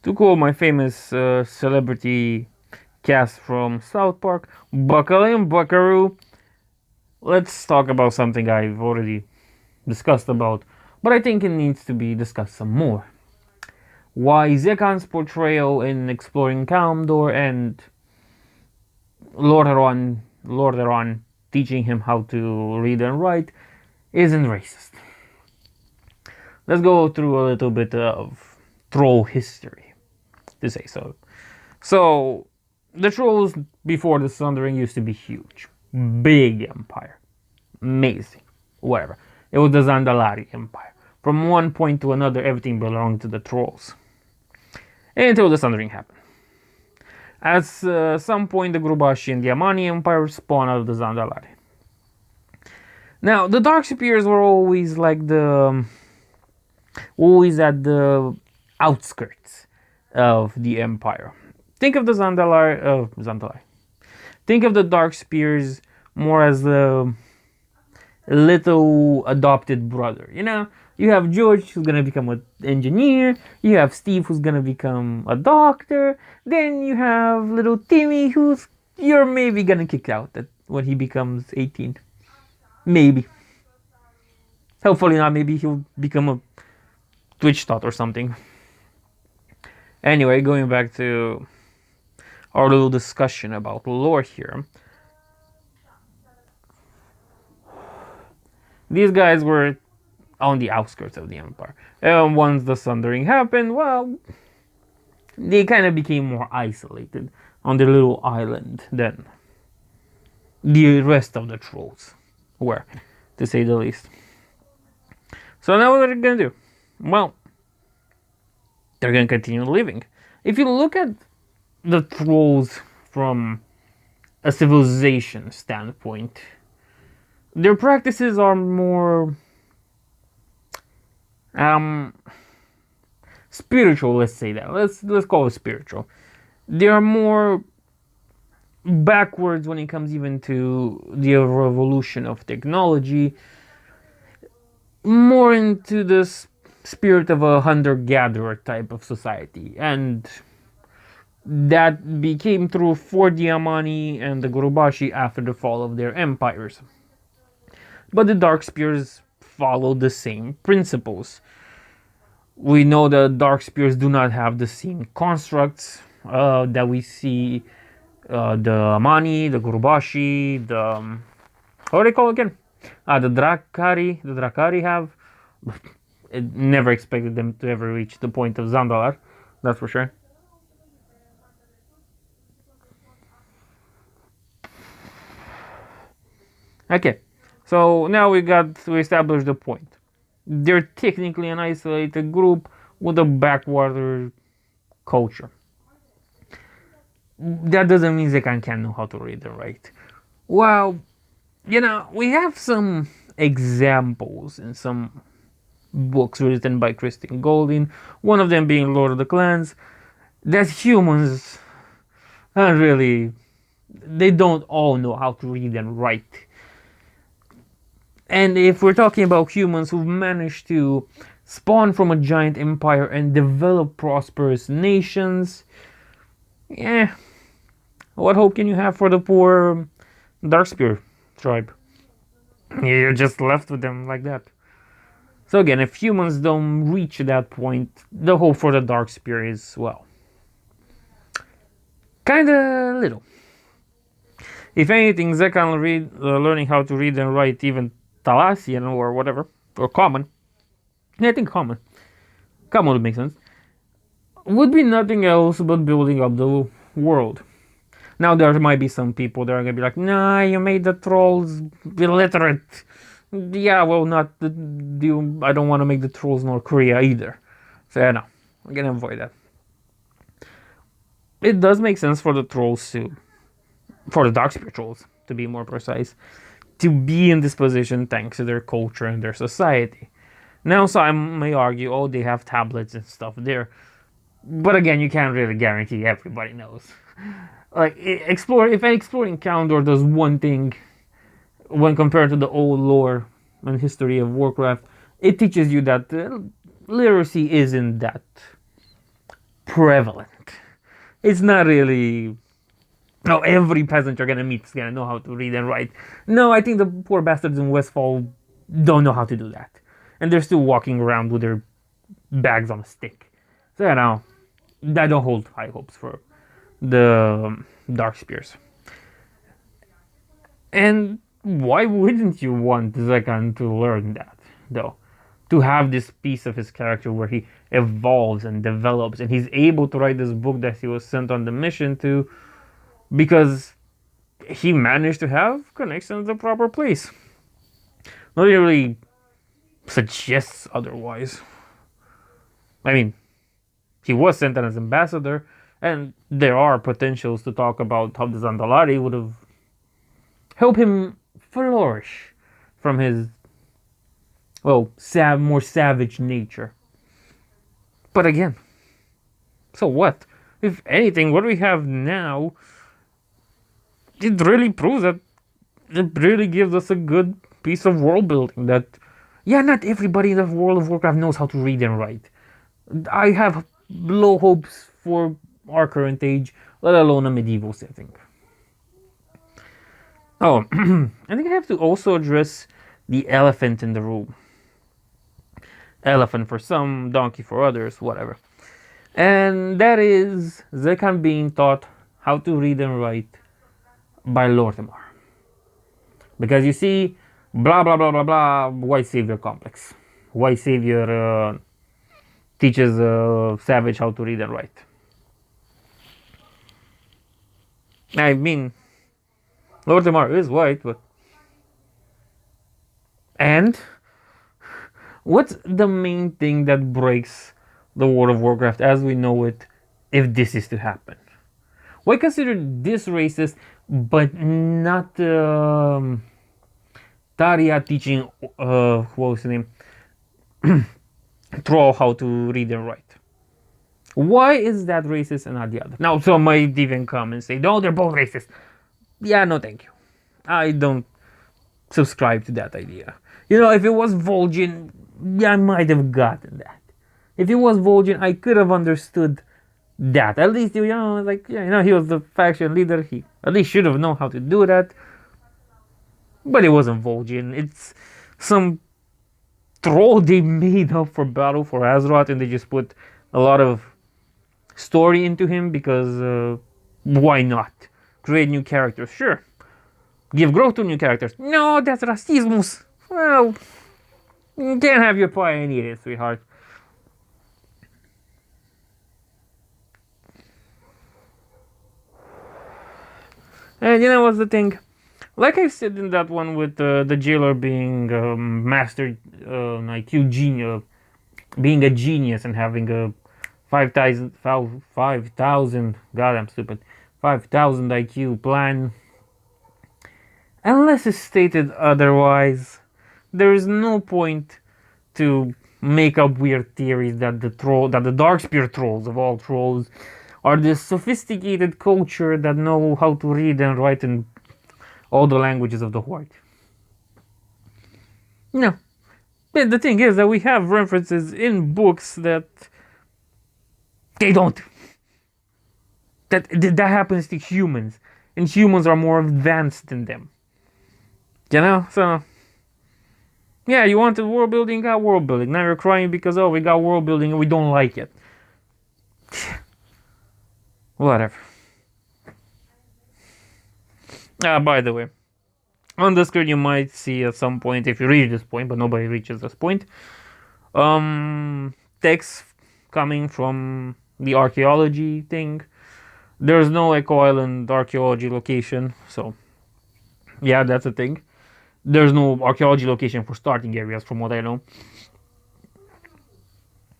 To quote my famous celebrity cast from South Park, buckle in, buckaroo. Let's talk about something I've already discussed about, but I think it needs to be discussed some more. Why Zekhan's portrayal in exploring Kalimdor and Lordaeron teaching him how to read and write isn't racist. Let's go through a little bit of troll history, to say so. So, the trolls before the Sundering used to be huge. Big empire. Amazing. Whatever. It was the Zandalari Empire. From one point to another, everything belonged to the trolls. Until the Sundering happened. At some point, the Grubashi and the Amani Empire spawned out of the Zandalari. Now, the Dark Spears were always like always at the outskirts of the Empire. Think of the Zandalari. Think of the Dark Spears more as the little adopted brother. You know, you have George who's gonna become an engineer. You have Steve who's gonna become a doctor. Then you have little Timmy you're maybe gonna kick out when he becomes 18. Maybe. Hopefully not. Maybe he'll become a Twitch thought or something. Anyway, going back to our little discussion about lore here. These guys were on the outskirts of the Empire. And once the Sundering happened, well, they kind of became more isolated on their little island than the rest of the trolls were, to say the least. So now what are they going to do? Well, they're going to continue living. If you look at the trolls from a civilization standpoint, their practices are more spiritual. Let's say that. Let's call it spiritual. They are more backwards when it comes even to the revolution of technology. More into the spirit of a hunter-gatherer type of society, and that became true for the Amani and the Gurubashi after the fall of their empires. But the Dark Spears followed the same principles. We know that Dark Spears do not have the same constructs that we see the Amani, the Gurubashi, the what do they call it again? The Drakari have. I never expected them to ever reach the point of Zandalar, that's for sure. Okay, so now we established the point. They're technically an isolated group with a backwater culture. That doesn't mean Zekhan can't know how to read and write. Well, we have some examples in some books written by Kristen Golding, one of them being Lord of the Clans, that humans they don't all know how to read and write. And if we're talking about humans who've managed to spawn from a giant empire and develop prosperous nations, what hope can you have for the poor Darkspear tribe? You're just left with them like that. So again, if humans don't reach that point, the hope for the Darkspear is, well, kinda little. If anything, Zekhan learning how to read and write even Thalassian or whatever, or Common, I think Common would make sense, would be nothing else but building up the world. Now there might be some people that are gonna be like, nah, you made the trolls illiterate. Yeah, well, I don't want to make the trolls North Korea either. So yeah, no, I'm gonna avoid that. It does make sense for the trolls for the Darkspear trolls, to be more precise, to be in this position thanks to their culture and their society. Now, some may argue, oh, they have tablets and stuff there. But again, you can't really guarantee everybody knows. Like, if exploring Kalimdor does one thing when compared to the old lore and history of Warcraft, it teaches you that literacy isn't that prevalent. It's not really, no, every peasant you're gonna meet is gonna know how to read and write. No, I think the poor bastards in Westfall don't know how to do that. And they're still walking around with their bags on a stick. So, I don't hold high hopes for the Dark Spears. And why wouldn't you want Zekhan to learn that, though? To have this piece of his character where he evolves and develops, and he's able to write this book that he was sent on the mission to, because he managed to have connections in the proper place. Nobody really suggests otherwise. I mean, he was sent as ambassador, and there are potentials to talk about how the Zandalari would have helped him flourish from his, well, more savage nature. But again, so what? If anything, what we have now, it really proves that it really gives us a good piece of world building that, yeah, not everybody in the World of Warcraft knows how to read and write. I have low hopes for our current age, let alone a medieval setting. Oh, I think I have to also address the elephant in the room. Elephant for some, donkey for others, whatever. And that is Zekhan being taught how to read and write by Lortimar. Because you see, blah blah blah blah blah, white savior complex. White savior teaches savage how to read and write. I mean, Lortimar is white, but... And what's the main thing that breaks the World of Warcraft as we know it if this is to happen? Why consider this racist, but not Taria teaching, what was his name? Troll how to read and write? Why is that racist and not the other? Now, some might even come and say, no, they're both racist. Yeah, no, thank you. I don't subscribe to that idea. If it was Vol'jin, yeah, I might have gotten that. If it was Vol'jin, I could have understood that. At least, he was the faction leader. He at least should have known how to do that. But it wasn't Vol'jin. It's some troll they made up for Battle for Azeroth, and they just put a lot of story into him because why not? Create new characters, sure. Give growth to new characters. No, that's racismus. Well, you can't have your pie and eat it, sweetheart. And what's the thing? Like I said in that one with the jailer being master IQ genius, being a genius and having a 5,000, God, I'm stupid, 5,000 IQ plan. Unless it's stated otherwise, there is no point to make up weird theories that the Darkspear trolls of all trolls are this sophisticated culture that know how to read and write in all the languages of the Horde. No. But the thing is that we have references in books that they don't. That happens to humans, and humans are more advanced than them. So yeah, you wanted world building, got world building. Now you're crying because we got world building and we don't like it. Whatever. By the way, on the screen you might see at some point, if you reach this point, but nobody reaches this point, text coming from the archaeology thing. There's no Echo Island archaeology location, so yeah, that's a thing. There's no archaeology location for starting areas, from what I know.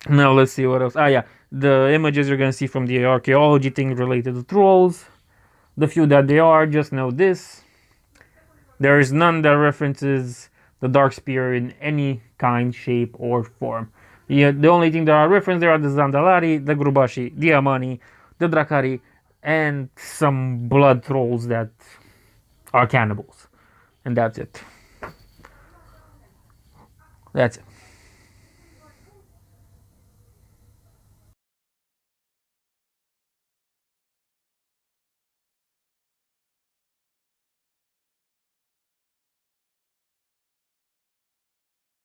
Now let's see what else. Yeah, the images you're gonna see from the archaeology thing related to trolls. The few that they are, just know this. There is none that references the Darkspear in any kind, shape, or form. Yeah, the only thing that are referenced there are the Zandalari, the Grubashi, the Amani, the Drakari, and some blood trolls that are cannibals. And that's it. That's it.